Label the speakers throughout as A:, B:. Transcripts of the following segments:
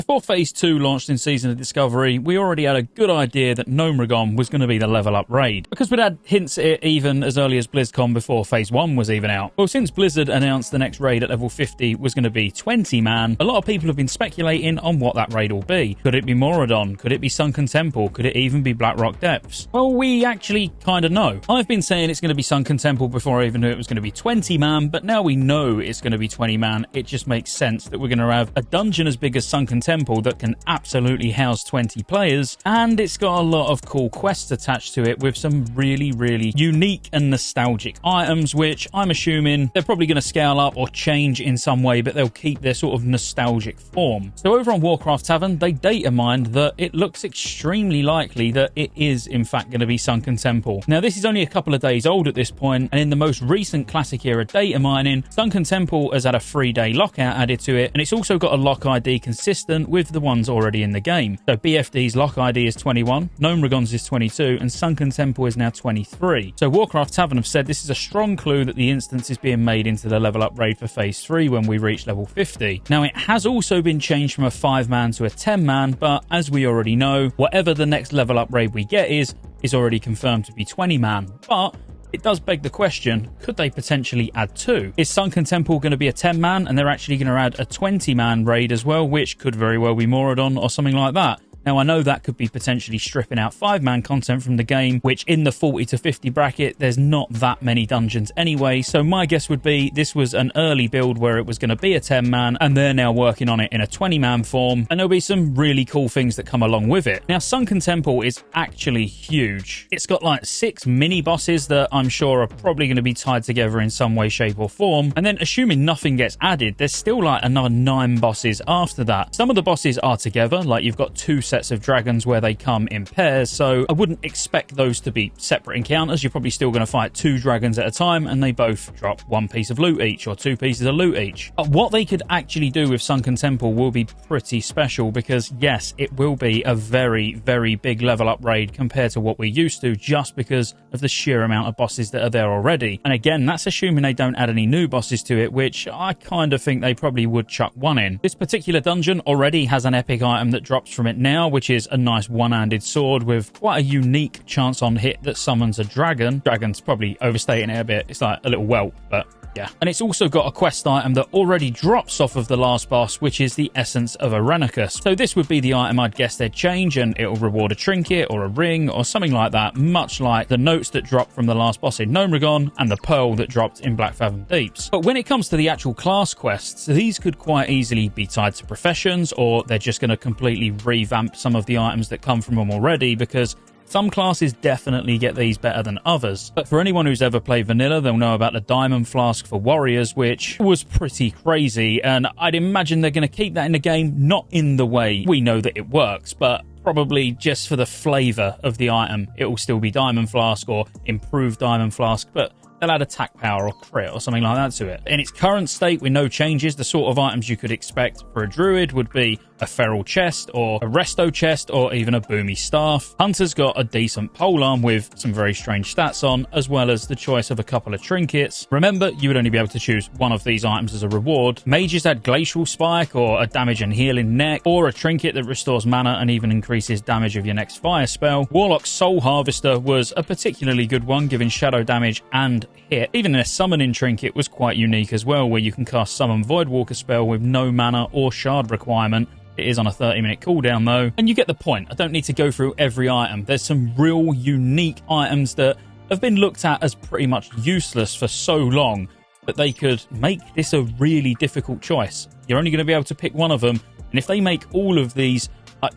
A: Before Phase 2 launched in Season of Discovery, we already had a good idea that Gnomeregan was going to be the level up raid, because we'd had hints at it even as early as BlizzCon before Phase 1 was even out. Well, since Blizzard announced the next raid at level 50 was going to be 20-man, a lot of people have been speculating on what that raid will be. Could it be Moradon? Could it be Sunken Temple? Could it even be Blackrock Depths? Well, we actually kind of know. I've been saying it's going to be Sunken Temple before I even knew it was going to be 20-man, but now we know it's going to be 20-man. It just makes sense that we're going to have a dungeon as big as Sunken Temple that can absolutely house 20 players, and it's got a lot of cool quests attached to it with some really, really unique and nostalgic items, which I'm assuming they're probably going to scale up or change in some way, but they'll keep their sort of nostalgic form. So over on Warcraft Tavern, they data mined that it looks extremely likely that it is in fact going to be Sunken Temple. Now, this is only a couple of days old at this point, and in the most recent Classic era data mining, Sunken Temple has had a 3-day lockout added to it, and it's also got a lock ID consistent with the ones already in the game. So BFD's lock ID is 21, Gnomeregan's is 22, and Sunken Temple is now 23. So Warcraft Tavern have said this is a strong clue that the instance is being made into the level up raid for Phase 3 when we reach level 50. Now, it has also been changed from a 5-man to a 10-man, but as we already know, whatever the next level up raid we get is already confirmed to be 20-man. But it does beg the question, could they potentially add 2? Is Sunken Temple going to be a 10-man and they're actually going to add a 20-man raid as well, which could very well be Moradon or something like that? Now, I know that could be potentially stripping out 5-man content from the game, which in the 40 to 50 bracket, there's not that many dungeons anyway. So my guess would be this was an early build where it was going to be a 10-man, and they're now working on it in a 20-man form, and there'll be some really cool things that come along with it. Now, Sunken Temple is actually huge. It's got like 6 mini bosses that I'm sure are probably going to be tied together in some way, shape or form. And then assuming nothing gets added, there's still like another 9 bosses after that. Some of the bosses are together, like you've got 2 sets of dragons where they come in pairs, so I wouldn't expect those to be separate encounters. You're probably still going to fight 2 dragons at a time, and they both drop 1 piece of loot each or 2 pieces of loot each. But what they could actually do with Sunken Temple will be pretty special, because yes, it will be a very, very big level up raid compared to what we're used to, just because of the sheer amount of bosses that are there already. And again, that's assuming they don't add any new bosses to it, which I kind of think they probably would chuck 1 in. This particular dungeon already has an epic item that drops from it now, which is a nice one-handed sword with quite a unique chance on hit that summons a dragon. Dragon's probably overstating it a bit. It's like a little whelp, but yeah. And it's also got a quest item that already drops off of the last boss, which is the Essence of Irenicus. So this would be the item I'd guess they'd change, and it'll reward a trinket or a ring or something like that, much like the notes that dropped from the last boss in Gnomeregan and the pearl that dropped in Black Fathom Deeps. But when it comes to the actual class quests, these could quite easily be tied to professions, or they're just going to completely revamp some of the items that come from them already, because some classes definitely get these better than others. But for anyone who's ever played vanilla, they'll know about the Diamond Flask for Warriors, which was pretty crazy, and I'd imagine they're going to keep that in the game, not in the way we know that it works, but probably just for the flavour of the item. It will still be Diamond Flask or improved Diamond Flask, but they'll add attack power or crit or something like that to it. In its current state, with no changes, the sort of items you could expect for a druid would be a feral chest or a resto chest or even a boomy staff. Hunter's got a decent polearm with some very strange stats on, as well as the choice of a couple of trinkets. Remember, you would only be able to choose one of these items as a reward. Mages had Glacial Spike or a damage and healing neck, or a trinket that restores mana and even increases damage of your next fire spell. Warlock's Soul Harvester was a particularly good one, giving shadow damage and hit. Even their summoning trinket was quite unique as well, where you can cast Summon Voidwalker spell with no mana or shard requirement. It is on a 30-minute cooldown though, and you get the point. I don't need to go through every item. There's some real unique items that have been looked at as pretty much useless for so long, but they could make this a really difficult choice. You're only going to be able to pick one of them, and if they make all of these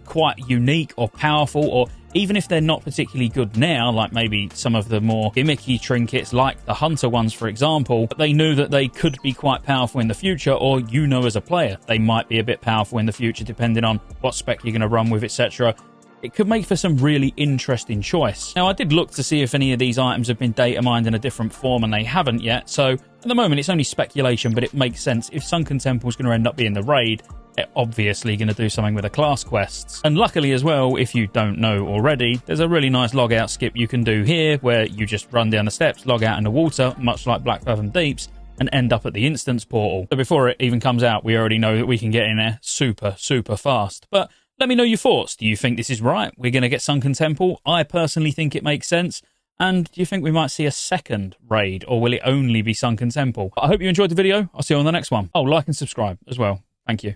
A: quite unique or powerful, or even if they're not particularly good now, like maybe some of the more gimmicky trinkets like the Hunter ones, for example, but they knew that they could be quite powerful in the future, or you know as a player, they might be a bit powerful in the future depending on what spec you're going to run with, etc. It could make for some really interesting choice. Now, I did look to see if any of these items have been data mined in a different form, and they haven't yet, so at the moment it's only speculation, but it makes sense. If Sunken Temple is going to end up being the raid, they're obviously going to do something with the class quests. And luckily as well, if you don't know already, there's a really nice log out skip you can do here, where you just run down the steps, log out in the water, much like Black Fathom Deeps, and end up at the instance portal. So before it even comes out, we already know that we can get in there super, super fast. But let me know your thoughts. Do you think this is right? We're going to get Sunken Temple? I personally think it makes sense. And do you think we might see a second raid, or will it only be Sunken Temple? I hope you enjoyed the video. I'll see you on the next one. Oh, like and subscribe as well. Thank you.